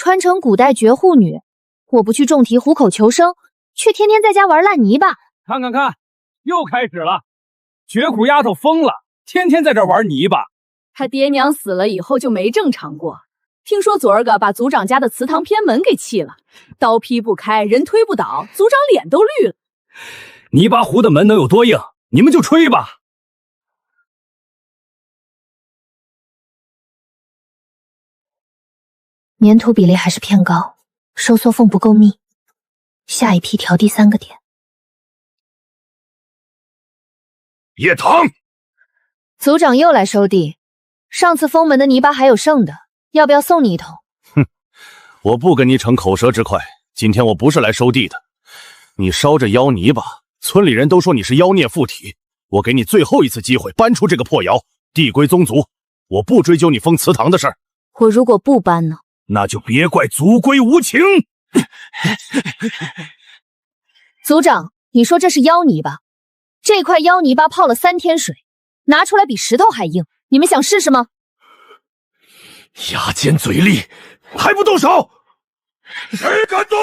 穿成古代绝户女，我不去种田糊口求生，却天天在家玩烂泥巴。看，又开始了，绝苦丫头疯了，天天在这玩泥巴。他爹娘死了以后就没正常过。听说昨儿个把族长家的祠堂偏门给弃了，刀劈不开，人推不倒，族长脸都绿了。泥巴糊的门能有多硬？你们就吹吧。粘土比例还是偏高，收缩缝不够密，下一批调低3个点。叶棠，族长又来收地，上次封门的泥巴还有剩的，要不要送你一桶？哼，我不跟你逞口舌之快，今天我不是来收地的。你烧着妖泥巴，村里人都说你是妖孽附体，我给你最后一次机会搬出这个破窑，地归宗族，我不追究你封祠堂的事儿。我如果不搬呢？那就别怪族规无情。族长，你说这是妖泥巴，这块妖泥巴泡了3天水，拿出来比石头还硬，你们想试试吗？牙尖嘴利，还不动手？谁敢动？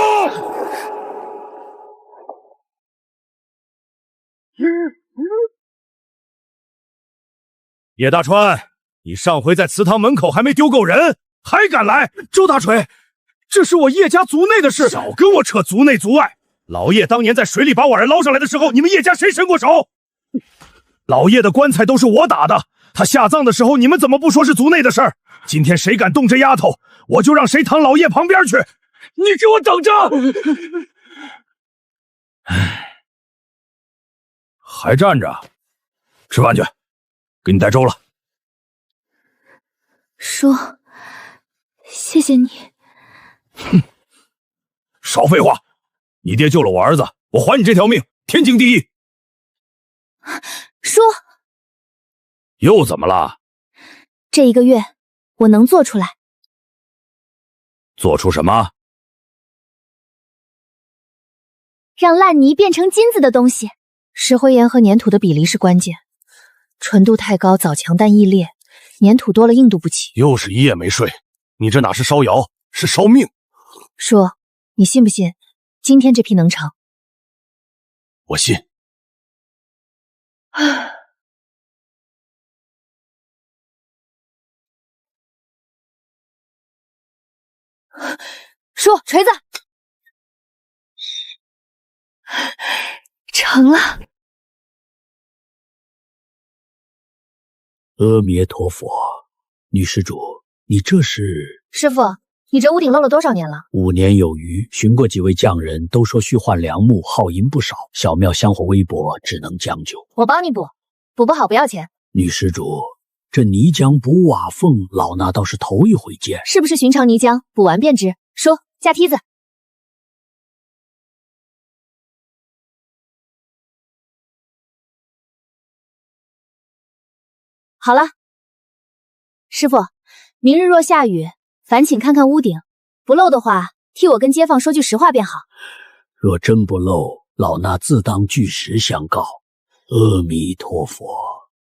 叶大川，你上回在祠堂门口还没丢够人，还敢来？周大锤，这是我叶家族内的事，少跟我扯族内族外。老叶当年在水里把我儿捞上来的时候，你们叶家谁伸过手？老叶的棺材都是我打的，他下葬的时候，你们怎么不说是族内的事儿？今天谁敢动这丫头，我就让谁躺老叶旁边去。你给我等着！还站着？吃饭去，给你带粥了。叔，谢谢你。哼，少废话！你爹救了我儿子，我还你这条命，天经地义。叔，又怎么了？这1个月我能做出来。做出什么？让烂泥变成金子的东西。石灰岩和粘土的比例是关键，纯度太高早强但易裂，粘土多了硬度不齐。又是一夜没睡，你这哪是烧窑，是烧命。叔，你信不信今天这批能成？我信。叔，锤子成了。阿弥陀佛，女施主，你这是？师傅，你这屋顶漏了多少年了？5年有余，寻过几位匠人，都说需换梁木，耗银不少。小庙香火微薄，只能将就。我帮你补，补不好不要钱。女施主，这泥浆补瓦缝，老衲倒是头一回见。是不是寻常泥浆？补完便知。说，架梯子。好了，师傅，明日若下雨，烦请看看屋顶，不漏的话，替我跟街坊说句实话便好。若真不漏，老衲自当据实相告。阿弥陀佛。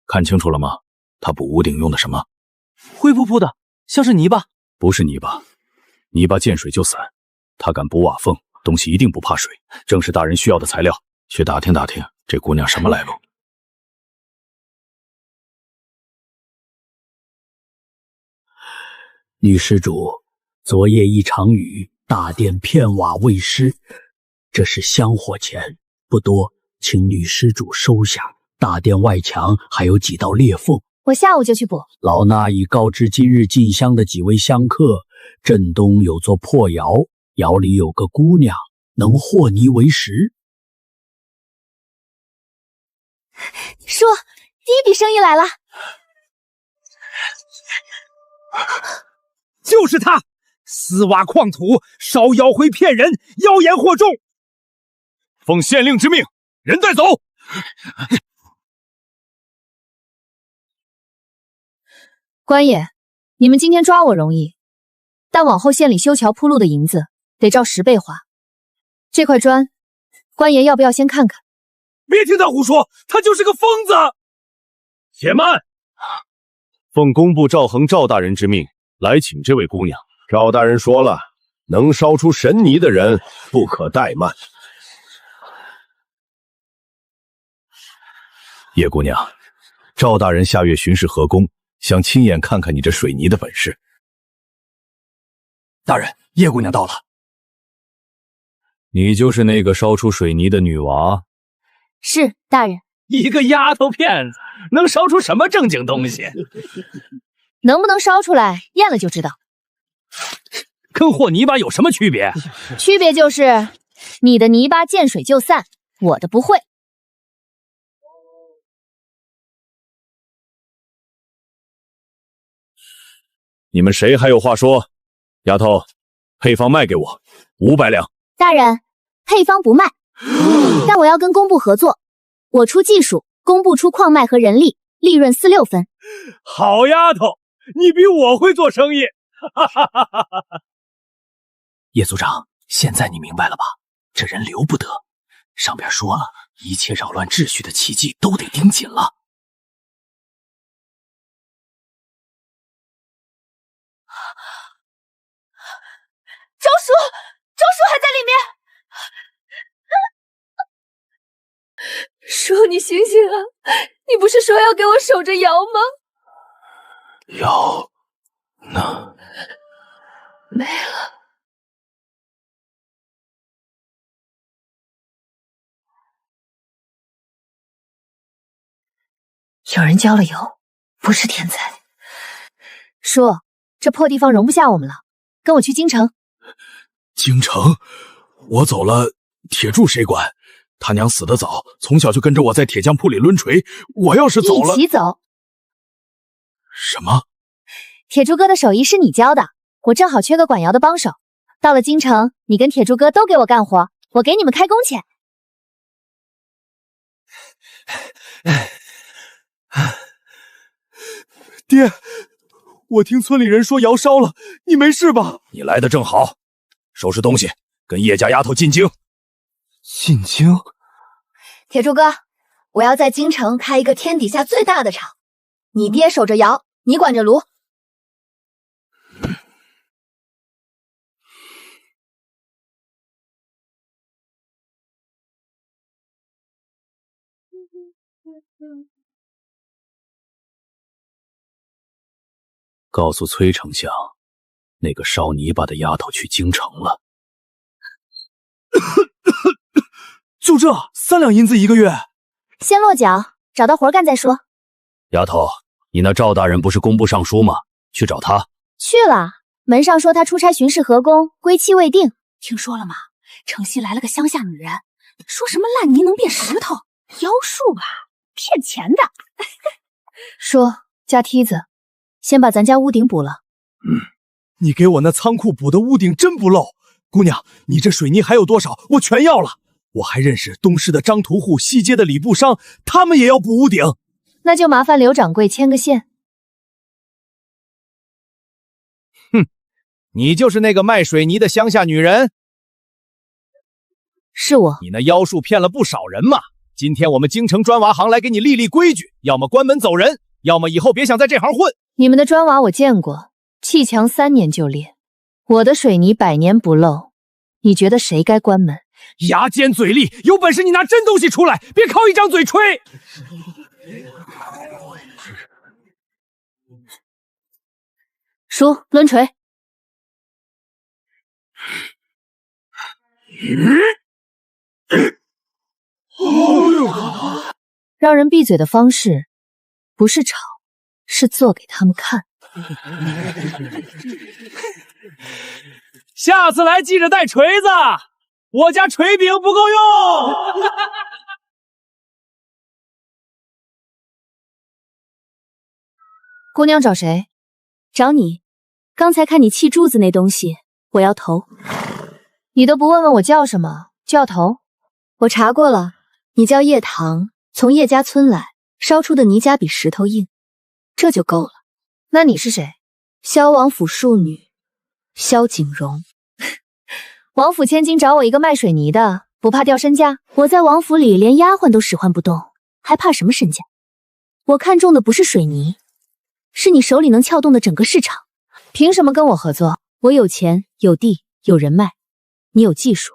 看清楚了吗？他补屋顶用的什么？灰扑扑的，像是泥巴。不是泥巴，泥巴见水就散。他敢补瓦缝，东西一定不怕水，正是大人需要的材料。去打听打听，这姑娘什么来路。女施主，昨夜一场雨，大殿片瓦未施，这是香火钱，不多，请女施主收下。大殿外墙还有几道裂缝，我下午就去补。老衲已告知今日进香的几位香客，镇东有座破窑，窑里有个姑娘，能和泥为食。叔，第一笔生意来了。就是他，私挖矿土，烧妖灰骗人，妖言惑众。奉县令之命，人带走。官爷，你们今天抓我容易，但往后县里修桥铺路的银子得照10倍花。这块砖，官爷要不要先看看？别听他胡说，他就是个疯子。且慢，奉工部赵恒赵大人之命来请这位姑娘。赵大人说了，能烧出神泥的人不可怠慢。叶姑娘，赵大人下月巡视河宫，想亲眼看看你这水泥的本事。大人，叶姑娘到了。你就是那个烧出水泥的女娃？是，大人。一个丫头片子，能烧出什么正经东西？能不能烧出来，验了就知道。跟和泥巴有什么区别？区别就是你的泥巴见水就散，我的不会。你们谁还有话说？丫头，配方卖给我500两。大人，配方不卖，但我要跟工部合作，我出技术，工部出矿脉和人力，利润4-6分。好丫头，你比我会做生意。叶组长，现在你明白了吧？这人留不得，上边说了，一切扰乱秩序的契机都得盯紧了。周叔还在里面。叔，你醒醒啊！你不是说要给我守着窑吗？窑呢？没了。有人浇了油，不是天才。叔，这破地方容不下我们了，跟我去京城。京城？我走了，铁柱谁管？他娘死得早，从小就跟着我在铁匠铺里抡锤。我要是走了，一起走。什么？铁柱哥的手艺是你教的，我正好缺个管窑的帮手。到了京城，你跟铁柱哥都给我干活，我给你们开工钱。爹，我听村里人说窑烧了，你没事吧？你来的正好，收拾东西，跟叶家丫头进京。进京？铁柱哥，我要在京城开一个天底下最大的厂，你爹守着窑，你管着炉。告诉崔丞相，那个烧泥巴的丫头去京城了。就这3两银子1个月？先落脚，找到活干再说。丫头，你那赵大人不是工部尚书吗？去找他。去了，门上说他出差巡视河宫，归期未定。听说了吗？城西来了个乡下女人，说什么烂泥能变石头，妖术吧，骗钱的。说加梯子，先把咱家屋顶补了。你给我那仓库补的屋顶真不漏。姑娘，你这水泥还有多少？我全要了。我还认识东市的张屠户，西街的李布商，他们也要补屋顶。那就麻烦刘掌柜牵个线。哼，你就是那个卖水泥的乡下女人？是我。你那妖术骗了不少人嘛。今天我们京城砖瓦行来给你立立规矩，要么关门走人，要么以后别想在这行混。你们的砖瓦我见过，砌墙3年就裂，我的水泥100年不漏。你觉得谁该关门？牙尖嘴利，有本事你拿真东西出来，别靠一张嘴吹。叔，抡锤。让人闭嘴的方式，不是吵，是做给他们看。下次来记着带锤子，我家锤柄不够用。姑娘找谁？找你。刚才看你砌柱子那东西，我要投。你都不问问我叫什么，就要投？我查过了，你叫叶棠，从叶家村来，烧出的泥家比石头硬，这就够了。那你是谁？萧王府庶女，萧景荣。王府千金找我一个卖水泥的，不怕掉身家？我在王府里连丫鬟都使唤不动，还怕什么身价？我看中的不是水泥，是你手里能撬动的整个市场。凭什么跟我合作？我有钱有地有人脉，你有技术，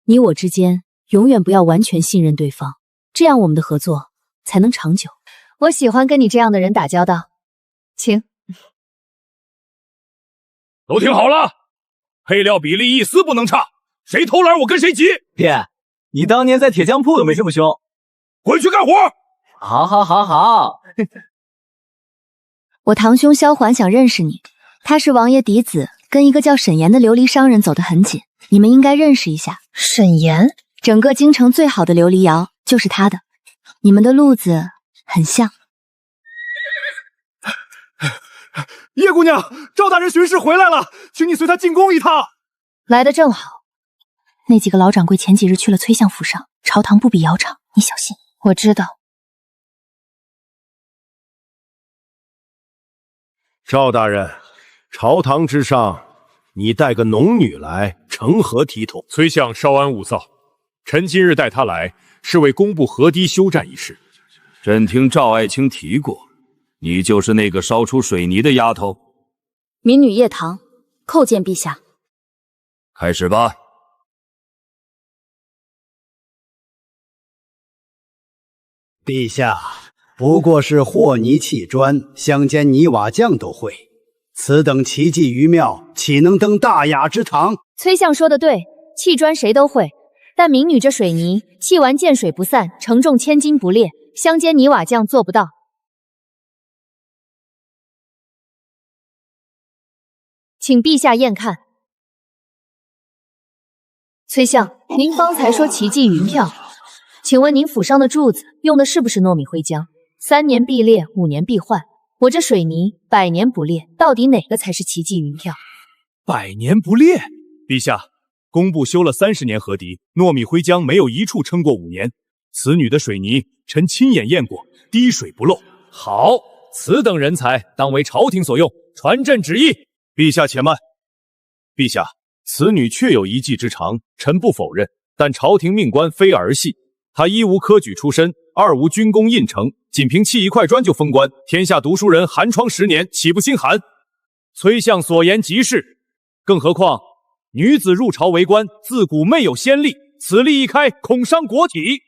你我之间永远不要完全信任对方，这样我们的合作才能长久。我喜欢跟你这样的人打交道。请。都听好了，配料比例一丝不能差，谁偷懒我跟谁急。爹，你当年在铁匠铺都没这么凶。滚去干活！好。我堂兄萧环想认识你，他是王爷嫡子，跟一个叫沈岩的琉璃商人走得很紧，你们应该认识一下。沈岩，整个京城最好的琉璃窑就是他的，你们的路子很像。叶姑娘，赵大人巡视回来了，请你随他进宫一趟。来得正好，那几个老掌柜前几日去了崔相府上，朝堂不比窑厂，你小心。我知道。赵大人，朝堂之上，你带个农女来，成何体统？崔相稍安勿躁，臣今日带她来，是为工部河堤修缮一事。朕听赵爱卿提过，你就是那个烧出水泥的丫头。民女叶棠，叩见陛下。开始吧。陛下，不过是和泥砌砖，相煎泥瓦匠都会，此等奇技于妙，岂能登大雅之堂？崔相说的对，砌砖谁都会，但民女这水泥砌完见水不散，承重千斤不裂，相煎泥瓦匠做不到。请陛下验看。崔相，您方才说奇迹云票，请问您府上的柱子用的是不是糯米灰浆？3年必裂，5年必换。我这水泥100年不裂，到底哪个才是奇迹云票？100年不裂？陛下，工部修了30年河堤，糯米灰浆没有一处撑过5年。此女的水泥，臣亲眼验过，滴水不漏。好，此等人才当为朝廷所用，传朕旨意。陛下且慢。陛下，此女确有一技之长，臣不否认，但朝廷命官非儿戏。她一无科举出身，2无军功印呈，仅凭砌一块砖就封官，天下读书人寒窗10年，岂不心寒？崔相所言极是，更何况女子入朝为官，自古没有先例，此例一开，恐伤国体。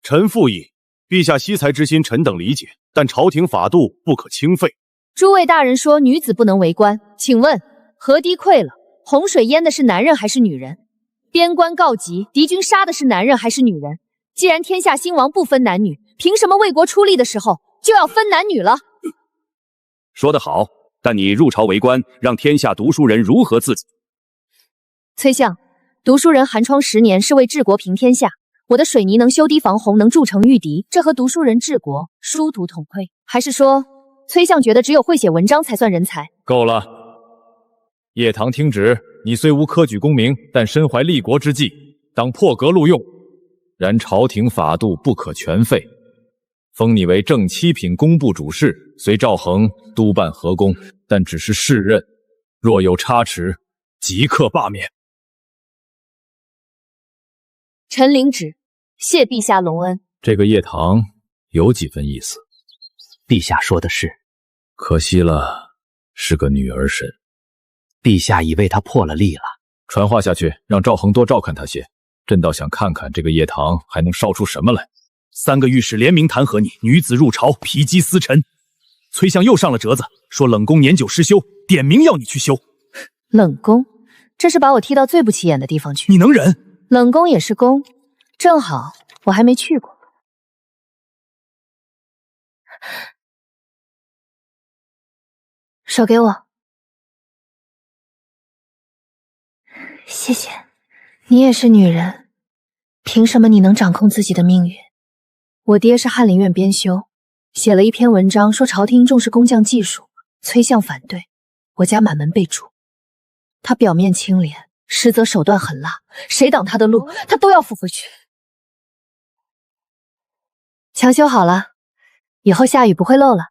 臣附议，陛下惜才之心，臣等理解，但朝廷法度不可轻废。诸位大人说女子不能为官，请问河堤溃了，洪水淹的是男人还是女人？边关告急，敌军杀的是男人还是女人？既然天下兴亡不分男女，凭什么为国出力的时候就要分男女了？说得好，但你入朝为官，让天下读书人如何自己？崔相，读书人寒窗10年是为治国平天下，我的水泥能修堤防洪，能筑城御敌，这和读书人治国殊途同归。还是说崔相觉得只有会写文章才算人才？够了，叶棠听旨，你虽无科举功名，但身怀立国之计，当破格录用。然朝廷法度不可全废，封你为正7品工部主事，随赵恒督办河工，但只是试任，若有差池，即刻罢免。臣领旨，谢陛下隆恩。这个叶棠有几分意思。陛下说的是，可惜了，是个女儿身。陛下已为他破了例了。传话下去，让赵恒多照看他些。朕倒想看看这个叶棠还能烧出什么来。3个御史联名弹劾你，女子入朝，披机司臣。崔相又上了折子，说冷宫年久失修，点名要你去修。冷宫，这是把我踢到最不起眼的地方去。你能忍？冷宫也是宫，正好我还没去过。手给我。谢谢。你也是女人，凭什么你能掌控自己的命运？我爹是翰林院编修，写了一篇文章说朝廷重视工匠技术，崔相反对，我家满门被逐。他表面清廉，实则手段狠辣，谁挡他的路，他都要扶回去。墙修好了，以后下雨不会漏了。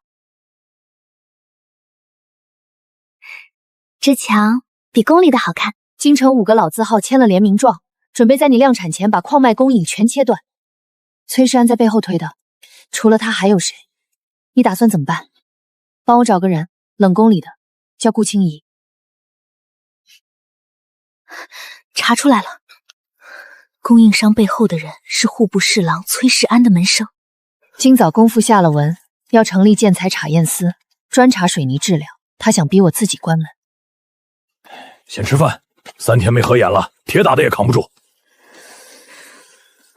这墙比宫里的好看。京城5个老字号签了联名状，准备在你量产前把矿脉供应全切断。崔世安在背后推的，除了他还有谁？你打算怎么办？帮我找个人，冷宫里的，叫顾清怡。查出来了，供应商背后的人是户部侍郎崔世安的门生。今早公父下了文，要成立建材查验司，专查水泥质量。他想逼我自己关门。先吃饭，3天没合眼了，铁打的也扛不住。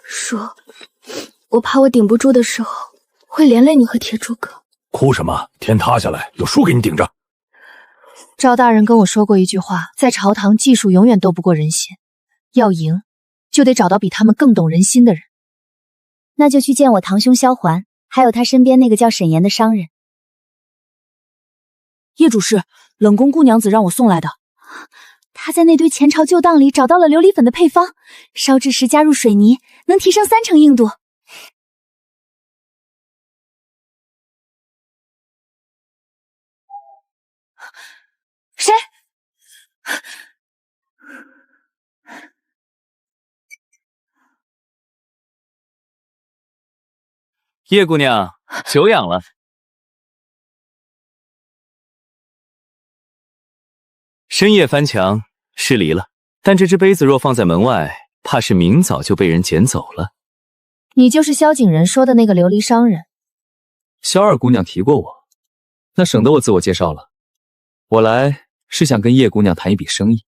说，我怕我顶不住的时候会连累你和铁柱哥。哭什么？天塌下来有树给你顶着。赵大人跟我说过一句话，在朝堂技术永远斗不过人心，要赢就得找到比他们更懂人心的人。那就去见我堂兄萧环，还有他身边那个叫沈岩的商人。叶主事，冷宫姑娘子让我送来的。他在那堆前朝旧档里找到了琉璃粉的配方，烧制时加入水泥，能提升3成硬度。谁？叶姑娘，久仰了。深夜翻墙，失礼了。但这只杯子若放在门外，怕是明早就被人捡走了。你就是萧景仁说的那个琉璃商人。萧二姑娘提过我，那省得我自我介绍了。我来是想跟叶姑娘谈一笔生意。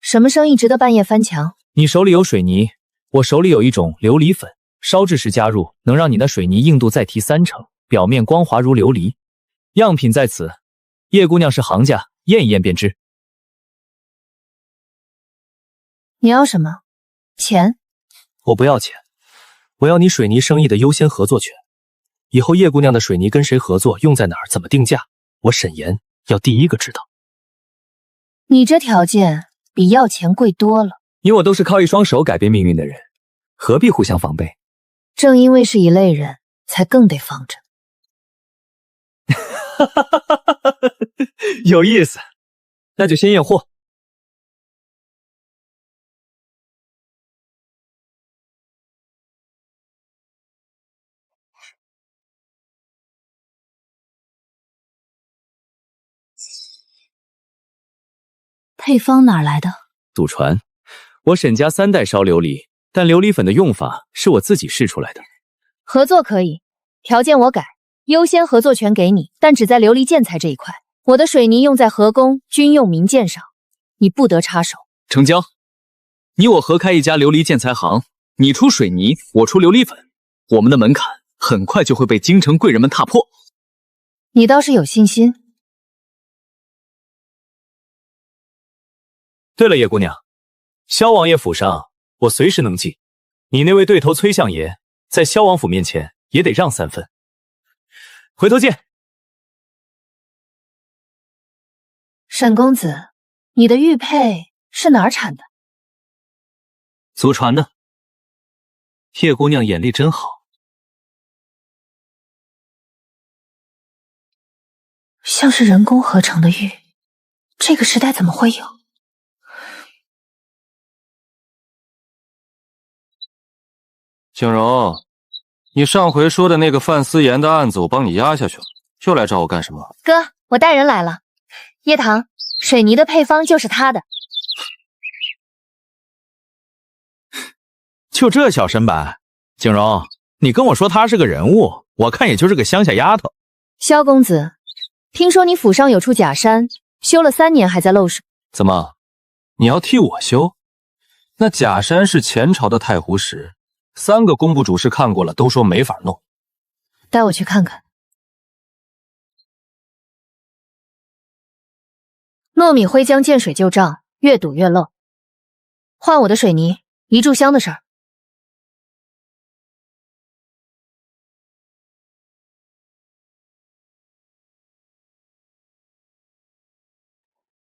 什么生意值得半夜翻墙？你手里有水泥，我手里有一种琉璃粉，烧制时加入，能让你的水泥硬度再提3成，表面光滑如琉璃。样品在此，叶姑娘是行家，验一验便知。你要什么？钱？我不要钱，我要你水泥生意的优先合作权。以后叶姑娘的水泥跟谁合作，用在哪儿，怎么定价，我沈岩要第一个知道。你这条件比要钱贵多了。你我都是靠一双手改变命运的人，何必互相防备？正因为是一类人，才更得防着。有意思，那就先验货。配方哪来的？祖传，我沈家3代烧琉璃，但琉璃粉的用法是我自己试出来的。合作可以，条件我改，优先合作权给你，但只在琉璃建材这一块。我的水泥用在河工、军用民建上，你不得插手。成交。你我合开一家琉璃建材行，你出水泥，我出琉璃粉，我们的门槛很快就会被京城贵人们踏破。你倒是有信心。对了，叶姑娘，萧王爷府上我随时能进，你那位对头崔相爷在萧王府面前也得让3分。回头见。沈公子，你的玉佩是哪儿产的？祖传的。叶姑娘眼力真好。像是人工合成的玉，这个时代怎么会有？景荣，你上回说的那个范思妍的案子，我帮你压下去了，又来找我干什么？哥，我带人来了。叶棠，水泥的配方就是他的。就这小身板，景荣，你跟我说她是个人物，我看也就是个乡下丫头。萧公子，听说你府上有处假山，修了3年还在漏水。怎么，你要替我修？那假山是前朝的太湖石。3个工部主事看过了，都说没法弄。带我去看看。糯米灰浆见水就胀，越堵越漏。换我的水泥，一炷香的事儿。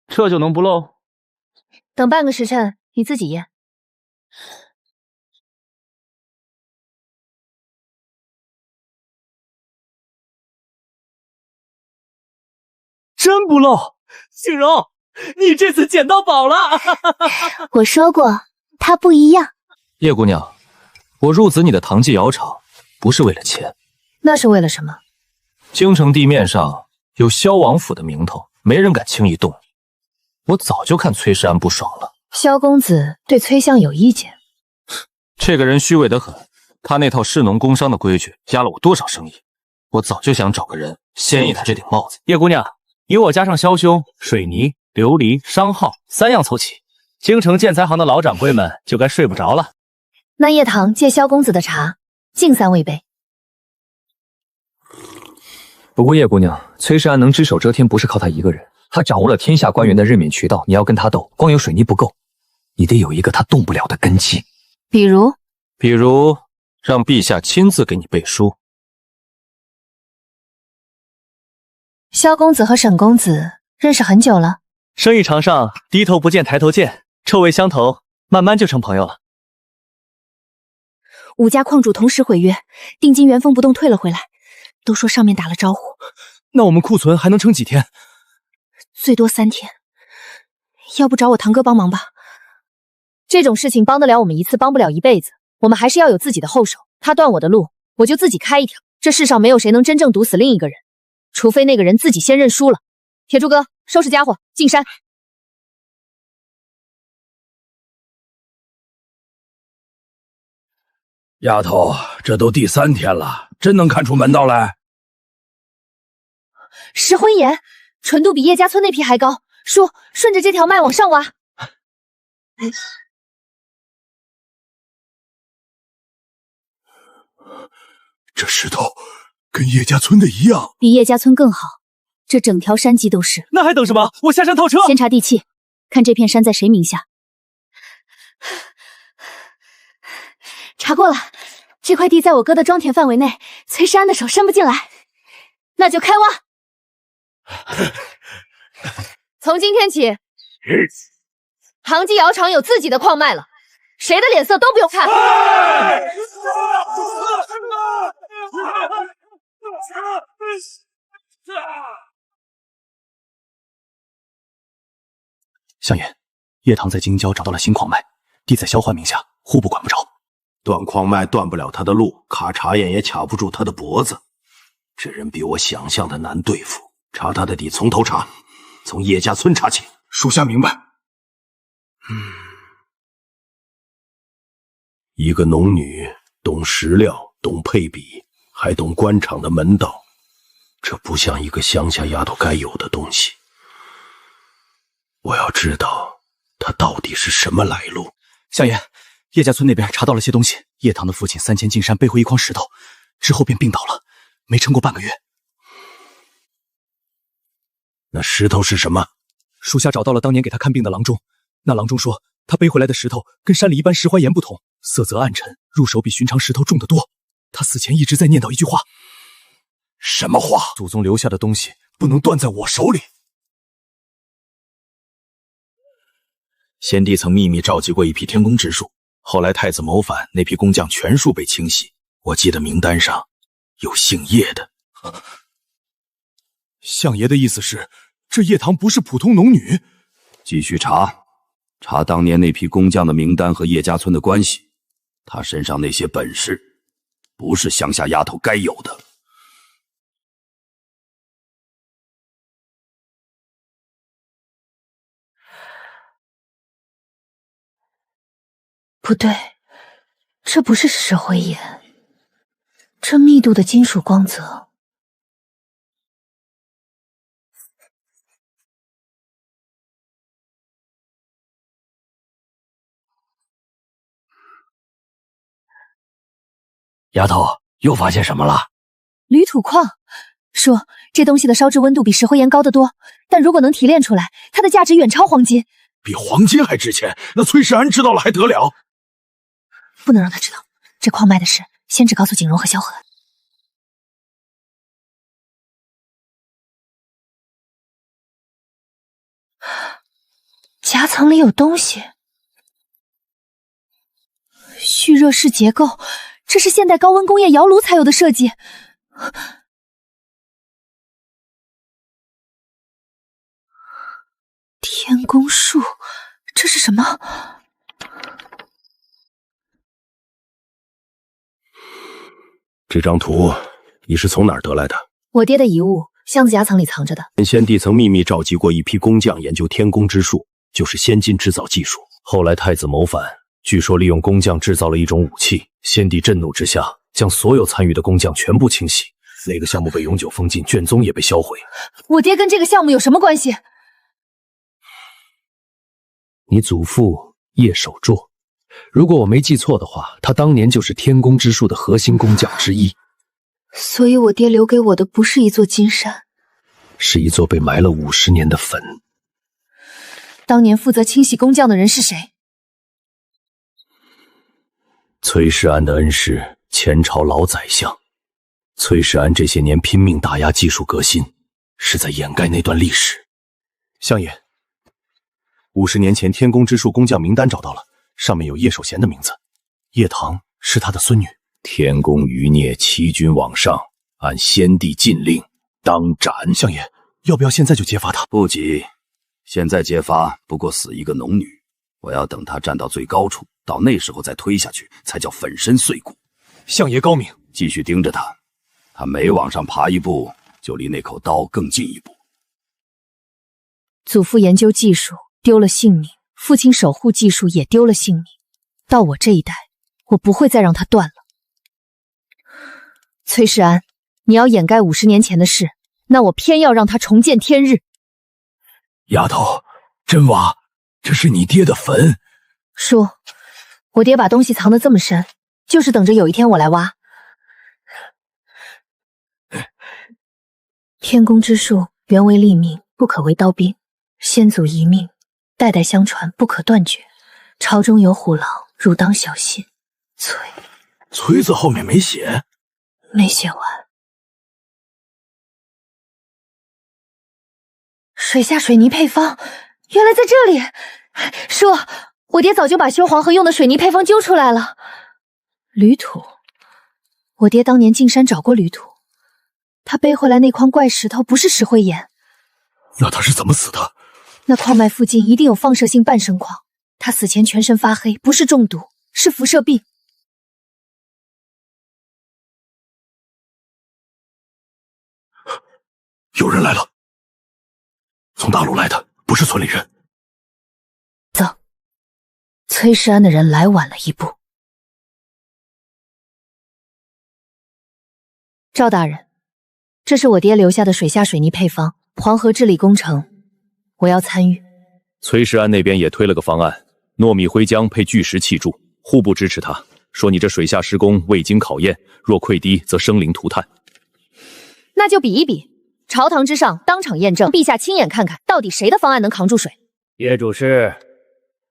这就能不漏？等半个时辰，你自己验。真不漏，景荣，你这次捡到宝了！我说过，他不一样。叶姑娘，我入资你的唐记窑厂，不是为了钱，那是为了什么？京城地面上有萧王府的名头，没人敢轻易动你。我早就看崔世安不爽了，萧公子对崔相有意见？这个人虚伪得很，他那套士农工商的规矩压了我多少生意，我早就想找个人掀一他这顶帽子。叶姑娘，你我加上萧兄，水泥、琉璃、商号3样凑齐，京城建材行的老掌柜们就该睡不着了。那叶棠借萧公子的茶，敬3位杯。不过叶姑娘，崔世安能只手遮天，不是靠他一个人，他掌握了天下官员的任免渠道。你要跟他斗，光有水泥不够，你得有一个他动不了的根基。比如让陛下亲自给你背书。萧公子和沈公子认识很久了，生意场上低头不见抬头见，臭味相投，慢慢就成朋友了。5家矿主同时毁约，定金原封不动退了回来，都说上面打了招呼。那我们库存还能撑几天？最多3天。要不找我堂哥帮忙吧？这种事情帮得了我们一次，帮不了一辈子。我们还是要有自己的后手。他断我的路，我就自己开一条。这世上没有谁能真正毒死另一个人，除非那个人自己先认输了。铁柱哥，收拾家伙，进山。丫头，这都第3天了，真能看出门道来？石灰岩纯度比叶家村那批还高，叔，顺着这条脉往上挖。这石头跟叶家村的一样，比叶家村更好。这整条山脊都是。那还等什么？我下山套车。先查地契，看这片山在谁名下。查过了，这块地在我哥的庄田范围内，崔世安的手伸不进来，那就开挖。从今天起，唐基窑厂有自己的矿脉了，谁的脸色都不用看。相爷，叶棠在京郊找到了新矿脉，地在萧欢名下，户部管不着。断矿脉断不了他的路，卡茶眼也卡不住他的脖子。这人比我想象的难对付，查他的底从头查，从叶家村查起。属下明白。一个农女懂石料，懂配比，还懂官场的门道，这不像一个乡下丫头该有的东西。我要知道她到底是什么来路。相爷，叶家村那边查到了些东西。叶棠的父亲3迁进山背回一筐石头，之后便病倒了，没撑过半个月。那石头是什么？属下找到了当年给他看病的郎中，那郎中说他背回来的石头跟山里一般石灰岩不同，色泽暗沉，入手比寻常石头重得多。他死前一直在念叨一句话。什么话？祖宗留下的东西不能断在我手里。先帝曾秘密召集过一批天宫之术，后来太子谋反，那批工匠全数被清洗。我记得名单上有姓叶的。相爷的意思是，这叶棠不是普通农女？继续查当年那批工匠的名单和叶家村的关系。他身上那些本事，不是乡下丫头该有的。不对，这不是石灰岩，这密度的金属光泽。丫头，又发现什么了？铝土矿。叔，这东西的烧制温度比石灰岩高得多，但如果能提炼出来，它的价值远超黄金。比黄金还值钱？那崔世安知道了还得了？不能让他知道这矿脉的事，先只告诉景荣和萧何。夹层里有东西。蓄热式结构，这是现代高温工业窑炉才有的设计。天宫术，这是什么？这张图你是从哪儿得来的？我爹的遗物，箱子夹层里藏着的。先帝曾秘密召集过一批工匠研究天宫之术，就是先金制造技术。后来太子谋反，据说利用工匠制造了一种武器，先帝震怒之下，将所有参与的工匠全部清洗。那个项目被永久封禁，卷宗也被销毁。我爹跟这个项目有什么关系？你祖父叶守绰，如果我没记错的话，他当年就是天宫之术的核心工匠之一。所以我爹留给我的不是一座金山，是一座被埋了50年的坟。当年负责清洗工匠的人是谁？崔世安的恩师，前朝老宰相。崔世安这些年拼命打压技术革新，是在掩盖那段历史。相爷，50年前天宫之术工匠名单找到了，上面有叶守贤的名字，叶棠是他的孙女。天宫余孽欺君罔上，按先帝禁令当斩。相爷，要不要现在就揭发他？不急，现在揭发不过死一个农女，我要等他站到最高处，到那时候再推下去，才叫粉身碎骨。相爷高明，继续盯着他，他每往上爬一步，就离那口刀更近一步。祖父研究技术丢了性命，父亲守护技术也丢了性命，到我这一代，我不会再让他断了。崔世安，你要掩盖50年前的事，那我偏要让他重见天日。丫头，真娃，这是你爹的坟。叔，我爹把东西藏得这么深，就是等着有一天我来挖。天宫之术原为立命，不可为刀兵，先祖遗命，代代相传，不可断绝。朝中有虎狼，汝当小心。崔字后面没写。没写完。水下水泥配方，原来在这里。叔，我爹早就把修黄河用的水泥配方揪出来了。铝土，我爹当年进山找过铝土，他背回来那筐怪石头不是石灰岩。那他是怎么死的？那矿脉附近一定有放射性半生矿，他死前全身发黑，不是中毒，是辐射病。有人来了，从大陆来的，不是村里人。走，崔世安的人来晚了一步。赵大人，这是我爹留下的水下水泥配方，黄河治理工程，我要参与。崔世安那边也推了个方案，糯米灰浆配巨石砌筑，互不支持他，说你这水下施工未经考验，若溃堤则生灵涂炭。那就比一比。朝堂之上，当场验证，陛下亲眼看看，到底谁的方案能扛住水？叶主事，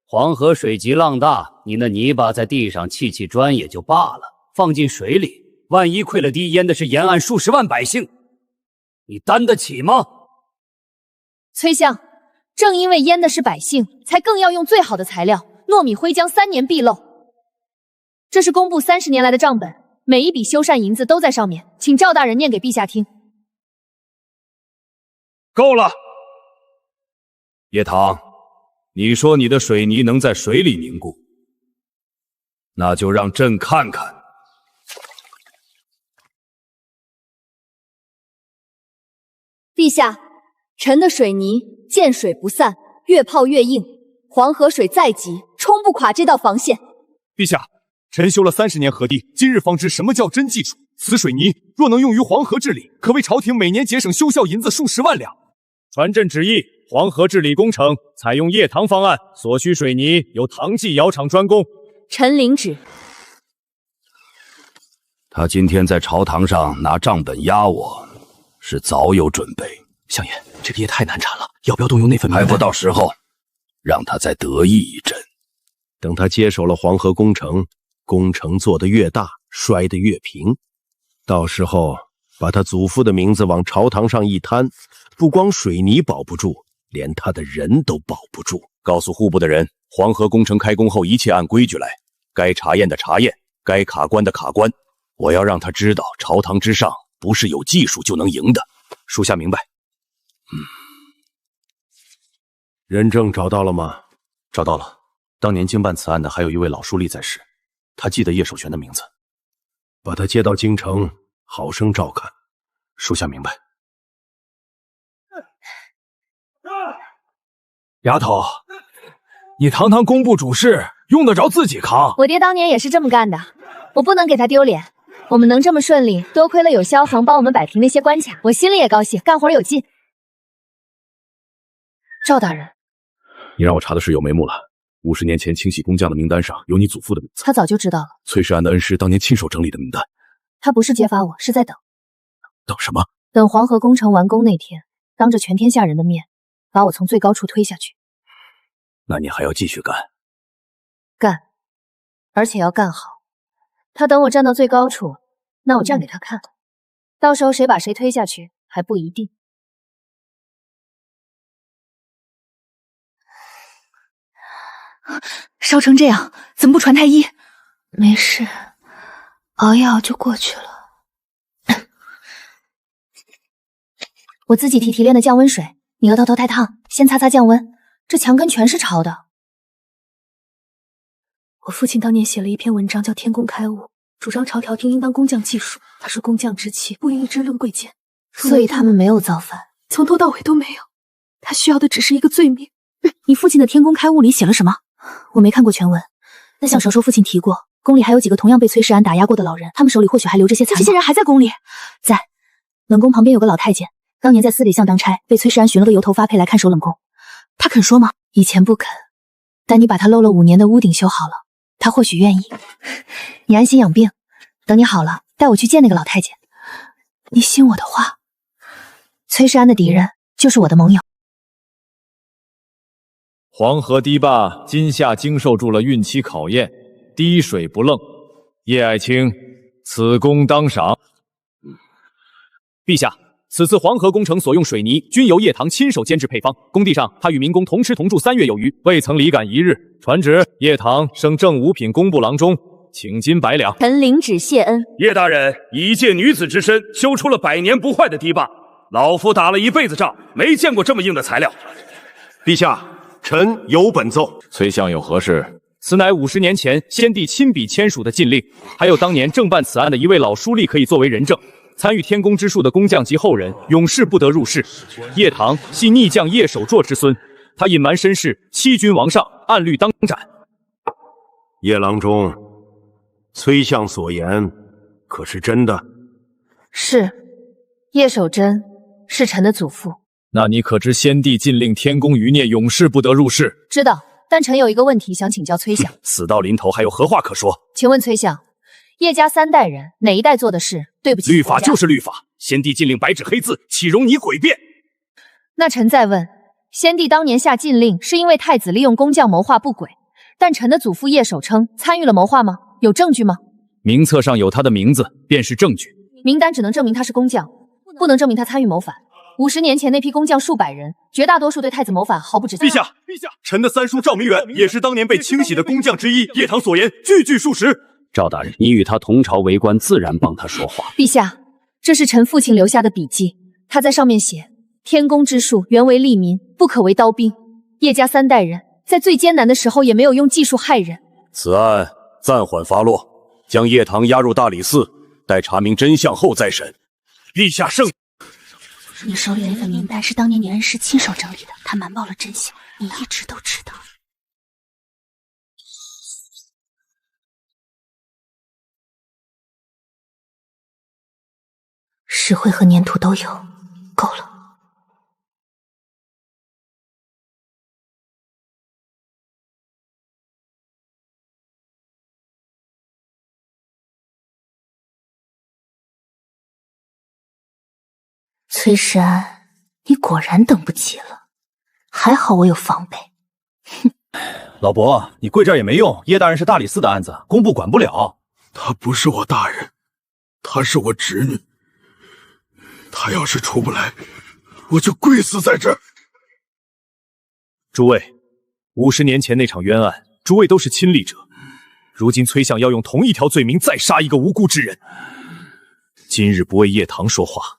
黄河水急浪大，你那泥巴在地上砌砌砖也就罢了，放进水里，万一溃了堤，淹的是沿岸数十万百姓，你担得起吗？崔相，正因为淹的是百姓，才更要用最好的材料，糯米灰浆3年必漏。这是工部30年来的账本，每一笔修缮银子都在上面，请赵大人念给陛下听。够了，叶棠，你说你的水泥能在水里凝固，那就让朕看看。陛下，臣的水泥见水不散，越泡越硬，黄河水再急，冲不垮这道防线。陛下，臣修了30年河堤，今日方知什么叫真技术。此水泥若能用于黄河治理，可为朝廷每年节省修缮银子数十万两。传朕旨意，黄河治理工程采用叶棠方案，所需水泥由唐记窑厂专供。臣领旨。他今天在朝堂上拿账本压我，是早有准备。相爷，这个也太难缠了，要不要动用那份名单？还不到时候，让他再得意一阵。等他接手了黄河工程，工程做得越大，摔得越平，到时候把他祖父的名字往朝堂上一摊，不光水泥保不住，连他的人都保不住。告诉户部的人，黄河工程开工后一切按规矩来，该查验的查验，该卡关的卡关。我要让他知道，朝堂之上不是有技术就能赢的。属下明白。人证找到了吗？找到了，当年经办此案的还有一位老书吏在世，他记得叶守玄的名字。把他接到京城，好生照看。属下明白。丫头，你堂堂工部主事，用得着自己扛？我爹当年也是这么干的，我不能给他丢脸。我们能这么顺利，多亏了有萧恒帮我们摆平那些关卡，我心里也高兴，干活有劲。赵大人，你让我查的是有眉目了。50年前清洗工匠的名单上有你祖父的名字。他早就知道了。崔世安的恩师当年亲手整理的名单。他不是揭发我，是在等。等什么？等黄河工程完工那天，当着全天下人的面，把我从最高处推下去。那你还要继续干？干，而且要干好。他等我站到最高处，那我站给他看。到时候谁把谁推下去还不一定。烧成这样，怎么不传太医？没事，熬一熬就过去了。我自己提炼的降温水，你额头太烫，先擦擦降温。这墙根全是潮的。我父亲当年写了一篇文章，叫《天工开物》，主张朝调停应当工匠技术。他说工匠之气不应一之论贵贱，所以他们没有造反，从头到尾都没有。他需要的只是一个罪名。你父亲的《天工开物》里写了什么？我没看过全文，但小时候父亲提过，宫里还有几个同样被崔世安打压过的老人，他们手里或许还留着些残。这些人还在宫里？在。冷宫旁边有个老太监，当年在司礼巷当差，被崔世安寻了个油头发配来看守冷宫。他肯说吗？以前不肯，但你把他漏了5年的屋顶修好了，他或许愿意。你安心养病，等你好了，带我去见那个老太监。你信我的话。崔世安的敌人就是我的盟友。黄河堤坝今夏经受住了孕期考验，滴水不漏。叶爱卿，此功当赏。陛下，此次黄河工程所用水泥均由叶唐亲手监制配方，工地上他与民工同吃同住3月有余，未曾离赶1日。传旨，叶唐升正五品工部郎中，请金100两。臣领旨谢恩。叶大人以一介女子之身修出了100年不坏的堤坝，老夫打了一辈子仗，没见过这么硬的材料。陛下，臣有本奏。崔相有何事？此乃50年前先帝亲笔签署的禁令，还有当年正办此案的一位老书吏可以作为人证。参与天工之术的工匠及后人，永世不得入室。叶唐系逆将叶守绰之孙，他隐瞒身世，欺君罔上，按律当斩。叶郎中，崔相所言可是真的？是，叶守贞是臣的祖父。那你可知先帝禁令天宫余孽永世不得入室？知道，但臣有一个问题想请教崔相。死到临头还有何话可说？请问崔相，叶家3代人哪一代做的事对不起？律法就是律法，先帝禁令白纸黑字，岂容你诡辩？那臣再问，先帝当年下禁令是因为太子利用工匠谋划不轨，但臣的祖父叶守称参与了谋划吗？有证据吗？名册上有他的名字，便是证据。名单只能证明他是工匠，不能证明他参与谋反。50年前那批工匠数百人，绝大多数对太子谋反毫不知情。陛下，臣的三叔赵明远也是当年被清洗的工匠之一，叶唐所言句句属实。赵大人，你与他同朝为官，自然帮他说话。陛下，这是臣父亲留下的笔记，他在上面写：天工之术原为利民，不可为刀兵。叶家3代人在最艰难的时候也没有用技术害人。此案暂缓发落，将叶唐押入大理寺，待查明真相后再审。陛下圣。你手里那份名单是当年你恩师亲手整理的，他瞒报了真相，你一直都知道。石灰和粘土都有，够了。崔世安，你果然等不及了，还好我有防备。老伯，你跪这儿也没用，叶大人是大理寺的案子，工部管不了。他不是我大人，他是我侄女。他要是出不来，我就跪死在这儿。诸位，50年前那场冤案，诸位都是亲历者。如今崔相要用同一条罪名再杀一个无辜之人，今日不为叶唐说话，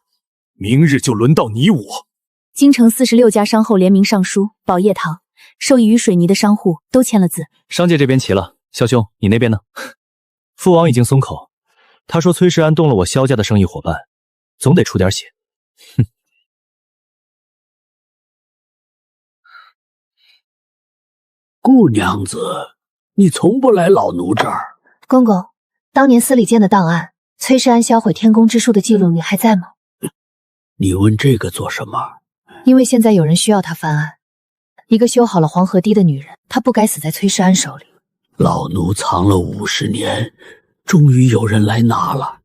明日就轮到你我。京城46家商后联名上书，保叶唐，受益于水泥的商户都签了字。商界这边齐了，萧兄，你那边呢？父王已经松口，他说崔世安动了我萧家的生意伙伴，总得出点血。哼。顾娘子，你从不来老奴这儿。公公，当年司礼监的档案，崔世安销毁天宫之术的记录，你还在吗？你问这个做什么？因为现在有人需要他翻案。一个修好了黄河堤的女人，她不该死在崔世安手里。老奴藏了50年，终于有人来拿了。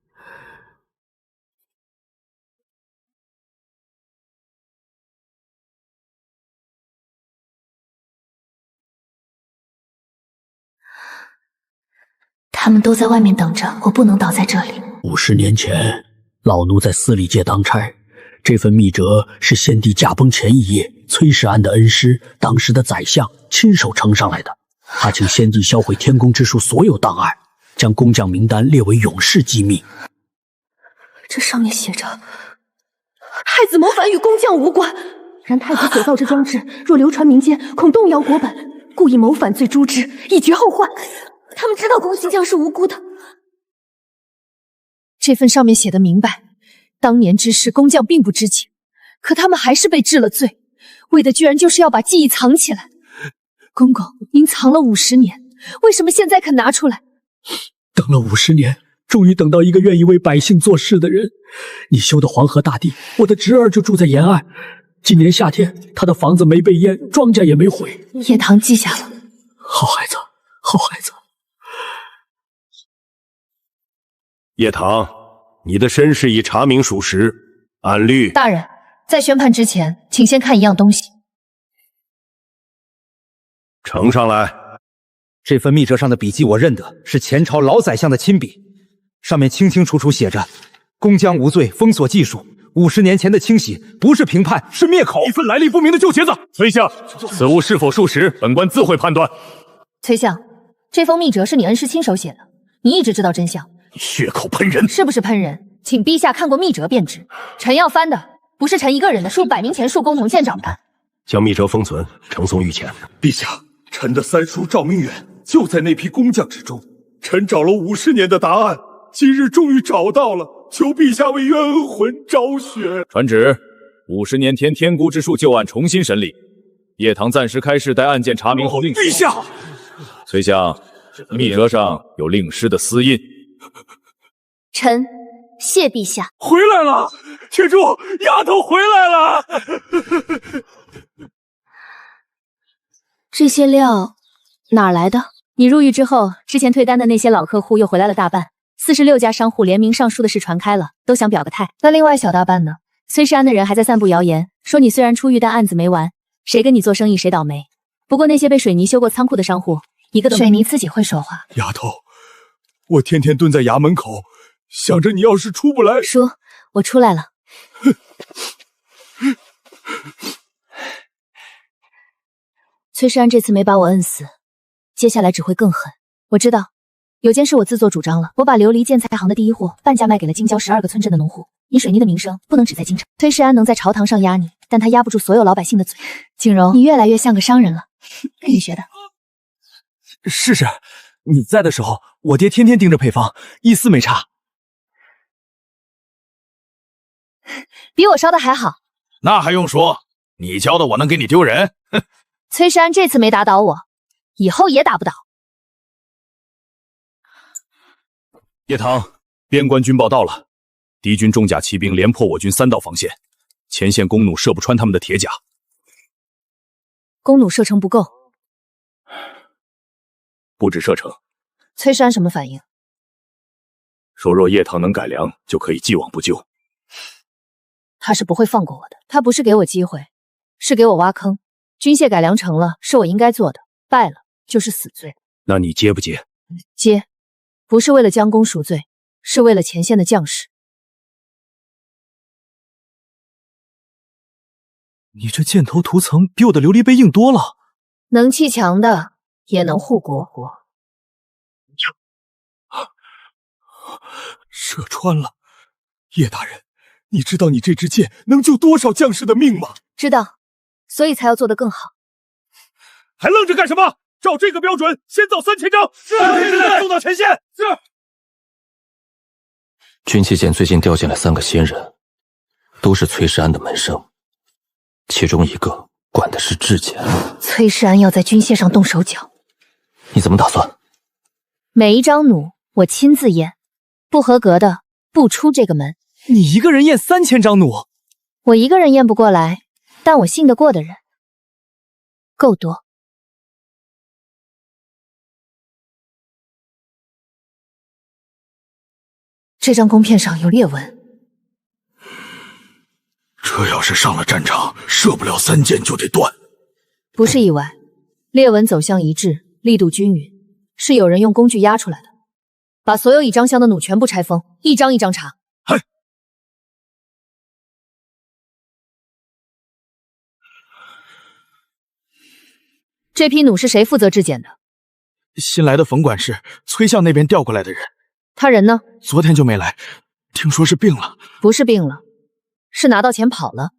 他们都在外面等着，我不能倒在这里。50年前，老奴在司礼界当差，这份密折是先帝驾崩前一夜，崔世安的恩师，当时的宰相亲手呈上来的。他请先帝销毁天宫之术所有档案，将工匠名单列为永世机密。这上面写着：太子谋反与工匠无关，然太子所造之装置，若流传民间，恐动摇国本，故以谋反罪诛之，以绝后患。他们知道工匠是无辜的。这份上面写的明白，当年之事工匠并不知情，可他们还是被治了罪，为的居然就是要把记忆藏起来。公公，您藏了50年，为什么现在肯拿出来？等了50年，终于等到一个愿意为百姓做事的人。你修的黄河大堤，我的侄儿就住在沿岸。今年夏天，他的房子没被淹，庄稼也没毁。叶棠记下了。好孩子，好孩子。叶棠，你的身世已查明属实，按律。大人，在宣判之前，请先看一样东西。呈上来。这份密折上的笔迹我认得，是前朝老宰相的亲笔，上面清清楚楚写着：工匠无罪，封锁技术。50年前的清洗不是平判，是灭口。一份来历不明的旧帖子。崔相，此物是否属实，本官自会判断。崔相，这封密折是你恩师亲手写的，你一直知道真相。血口喷人，是不是喷人？请陛下看过密折便知。臣要翻的不是臣一个人的，数百名前庶公同县长的。将密折封存，呈送御前。陛下，臣的三叔赵明远就在那批工匠之中。臣找了50年的答案，今日终于找到了，求陛下为冤魂昭雪。传旨，50年前天孤之术旧案重新审理，叶棠暂时开示，待案件查明后另。陛下，崔相，密折上有令师的私印。臣谢陛下。回来了，铁柱，丫头回来了。这些料哪儿来的？你入狱之后，之前退单的那些老客户又回来了大半，46家商户联名上书的事传开了，都想表个态。那另外小大半呢？崔世安的人还在散布谣言，说你虽然出狱，但案子没完，谁跟你做生意谁倒霉。不过那些被水泥修过仓库的商户，一个都没。水泥自己会说话。丫头，我天天蹲在衙门口，想着你要是出不来。叔，我出来了。崔世安这次没把我摁死，接下来只会更狠。我知道，有件事我自作主张了，我把琉璃建材行的第一货半价卖给了京郊12个村镇的农户。你水泥的名声不能只在京城。崔世安能在朝堂上压你，但他压不住所有老百姓的嘴。景柔，你越来越像个商人了，跟你学的。是，你在的时候，我爹天天盯着配方，一丝没差。比我烧的还好。那还用说？你教的我能给你丢人？哼！崔世安这次没打倒我，以后也打不倒。叶棠，边关军报到了，敌军重甲骑兵连破我军3道防线，前线弓弩射不穿他们的铁甲。弓弩射程不够，不止射程。崔世安什么反应？说若叶棠能改良，就可以既往不咎。他是不会放过我的。他不是给我机会，是给我挖坑。军械改良成了，是我应该做的，败了就是死罪。那你接不接？接，不是为了将功赎罪，是为了前线的将士。你这箭头涂层比我的琉璃杯硬多了。能气强的也能护国。射穿了，叶大人，你知道你这支箭能救多少将士的命吗？知道，所以才要做得更好。还愣着干什么？照这个标准，先造3000张。是，送到前线。是。军器舰最近调进来3个新人，都是崔世安的门生，其中一个管的是质检。崔世安要在军械上动手脚，你怎么打算？每一张弩我亲自验，不合格的不出这个门。你一个人验3000张弩？我一个人验不过来，但我信得过的人够多。这张弓片上有裂纹。这要是上了战场，射不了3箭就得断。不是意外，裂纹走向一致，力度均匀，是有人用工具压出来的。把所有已张箱的弩全部拆封，一张一张查。嗨，这批弩是谁负责质检的？新来的冯管事，崔相那边调过来的人。他人呢？昨天就没来，听说是病了。不是病了，是拿到钱跑了。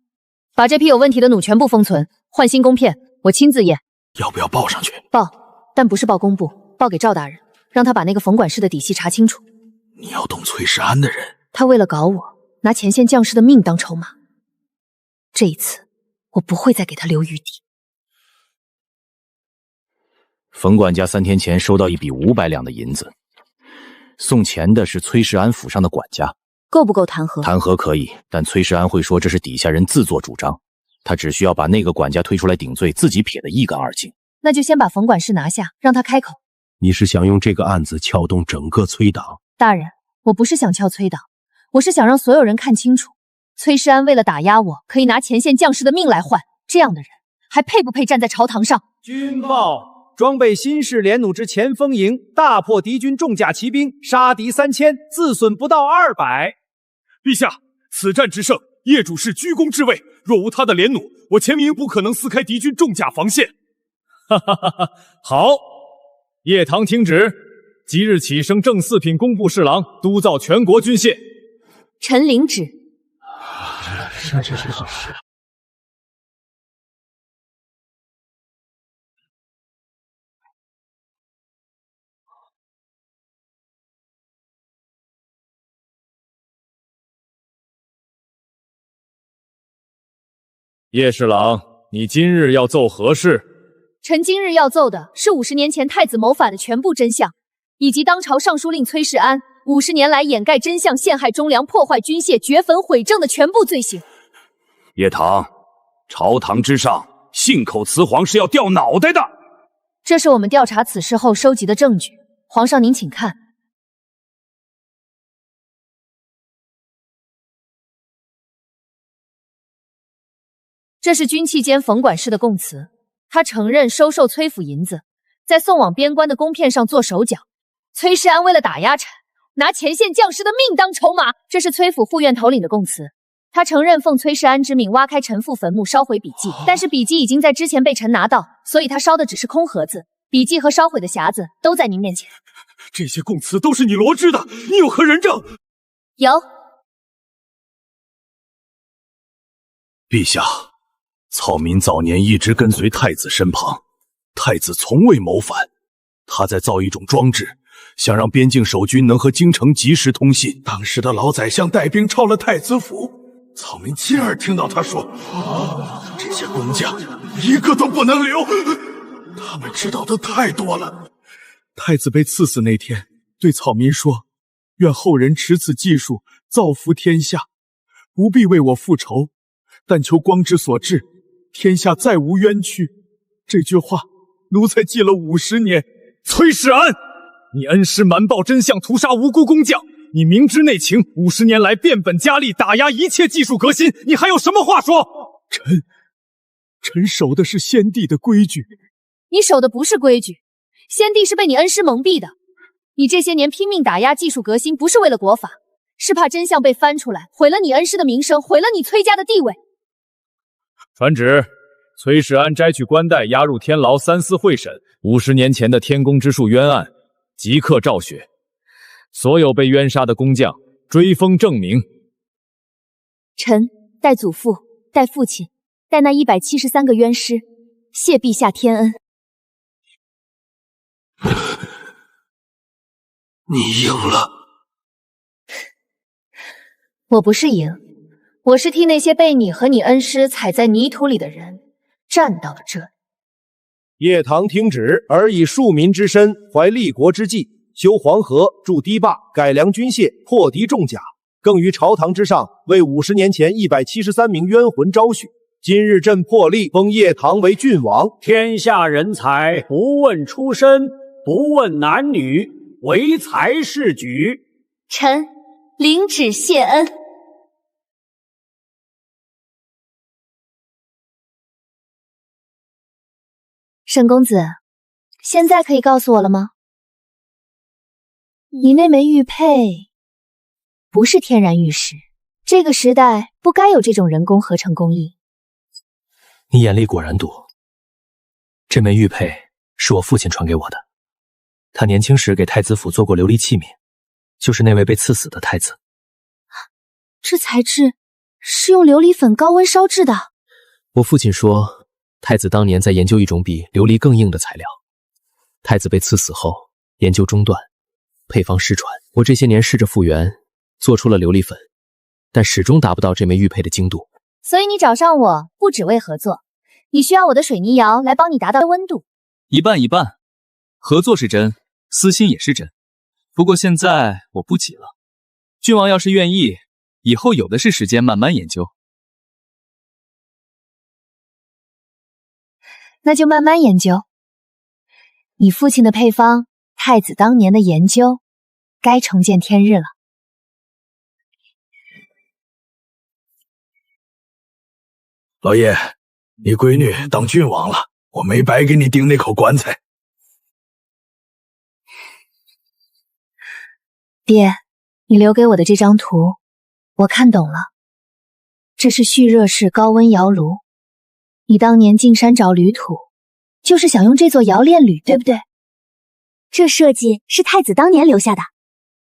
把这批有问题的弩全部封存，换新弓片，我亲自验。要不要报上去？报，但不是报工部，报给赵大人，让他把那个冯管事的底细查清楚。你要动崔世安的人？他为了搞我，拿前线将士的命当筹码。这一次，我不会再给他留余地。冯管家3天前收到一笔500两的银子，送钱的是崔世安府上的管家，够不够弹劾？弹劾可以，但崔世安会说这是底下人自作主张，他只需要把那个管家推出来顶罪，自己撇得一干二净。那就先把冯管事拿下，让他开口。你是想用这个案子撬动整个崔党？大人，我不是想撬崔党，我是想让所有人看清楚，崔世安为了打压我，可以拿前线将士的命来换，这样的人还配不配站在朝堂上？军报：装备新式连弩之前锋营大破敌军重甲骑兵，杀敌3000，自损不到200。陛下，此战之胜，业主是居功至伟，若无他的连弩，我前明不可能撕开敌军重甲防线。哈哈哈哈！好，叶唐听旨，即日起升正4品工部侍郎，督造全国军械。臣领旨。是。叶侍郎，你今日要奏何事？臣今日要奏的是50年前太子谋反的全部真相，以及当朝尚书令崔世安50年来掩盖真相、陷害忠良、破坏军械、掘坟毁政的全部罪行。叶唐，朝堂之上，信口雌黄是要掉脑袋的。这是我们调查此事后收集的证据，皇上您请看。这是军器监冯管事的供词，他承认收受崔府银子，在送往边关的弓片上做手脚。崔世安为了打压臣，拿前线将士的命当筹码。这是崔府副院头领的供词，他承认奉崔世安之命挖开陈父坟墓，烧毁笔记，但是笔记已经在之前被臣拿到，所以他烧的只是空盒子，笔记和烧毁的匣子都在您面前。这些供词都是你罗织的，你有何人证？有。陛下，草民早年一直跟随太子身旁，太子从未谋反。他在造一种装置，想让边境守军能和京城及时通信。当时的老宰相带兵抄了太子府，草民亲耳听到他说：“这些工匠一个都不能留，他们知道的太多了。”太子被赐死那天，对草民说：“愿后人持此技术，造福天下，不必为我复仇，但求光之所至，天下再无冤屈。”这句话，奴才记了50年。崔世安，你恩师瞒报真相，屠杀无辜工匠，你明知内情，50年来变本加厉打压一切技术革新，你还有什么话说？臣守的是先帝的规矩。你守的不是规矩，先帝是被你恩师蒙蔽的。你这些年拼命打压技术革新，不是为了国法，是怕真相被翻出来，毁了你恩师的名声，毁了你崔家的地位。传旨，崔世安摘去冠带，押入天牢3司会审。50年前的天宫之术冤案，即刻昭雪。所有被冤杀的工匠，追封正名。臣代祖父、代父亲、代那173个冤尸，谢陛下天恩。你赢了。我不是赢，我是替那些被你和你恩师踩在泥土里的人站到了这里。叶唐听旨，尔以庶民之身，怀立国之计，修黄河，筑堤坝，改良军械，破敌重甲，更于朝堂之上为50年前173名冤魂招许。今日朕破例封叶唐为郡王。天下人才，不问出身，不问男女，唯才是举。臣领旨谢恩。沈公子，现在可以告诉我了吗？你那枚玉佩不是天然玉石，这个时代不该有这种人工合成工艺。你眼力果然毒。这枚玉佩是我父亲传给我的，他年轻时给太子府做过琉璃器皿，就是那位被赐死的太子。这材质是用琉璃粉高温烧制的。我父亲说，太子当年在研究一种比琉璃更硬的材料。太子被赐死后，研究中断，配方失传。我这些年试着复原，做出了琉璃粉，但始终达不到这枚玉佩的精度。所以你找上我，不只为合作，你需要我的水泥窑来帮你达到温度。一半一半，合作是真，私心也是真。不过现在我不急了，郡王要是愿意，以后有的是时间慢慢研究。那就慢慢研究。你父亲的配方，太子当年的研究，该重见天日了。老爷，你闺女当郡王了，我没白给你钉那口棺材。爹，你留给我的这张图，我看懂了。这是蓄热式高温窑炉。你当年进山找铝土，就是想用这座窑炼铝，对不对？这设计是太子当年留下的。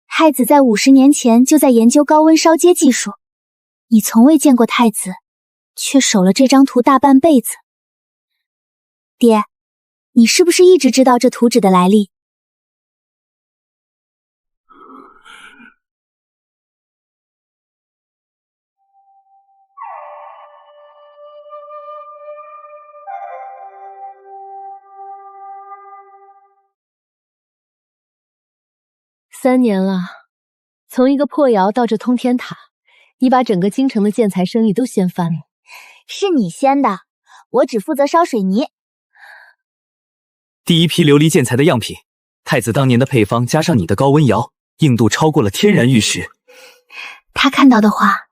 太子在50年前就在研究高温烧接技术，你从未见过太子，却守了这张图大半辈子。爹，你是不是一直知道这图纸的来历？3年了，从一个破窑到这通天塔，你把整个京城的建材生意都掀翻了。是你掀的，我只负责烧水泥。第一批琉璃建材的样品，太子当年的配方加上你的高温窑，硬度超过了天然玉石。他看到的话，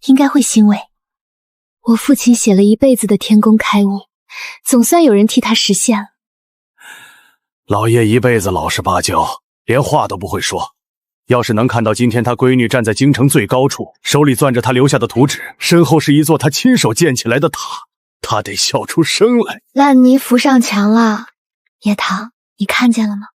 应该会欣慰。我父亲写了一辈子的天工开物，总算有人替他实现了。老爷一辈子老实巴交，连话都不会说。要是能看到今天他闺女站在京城最高处，手里攥着他留下的图纸，身后是一座他亲手建起来的塔，他得笑出声来。烂泥扶上墙了，叶棠，你看见了吗？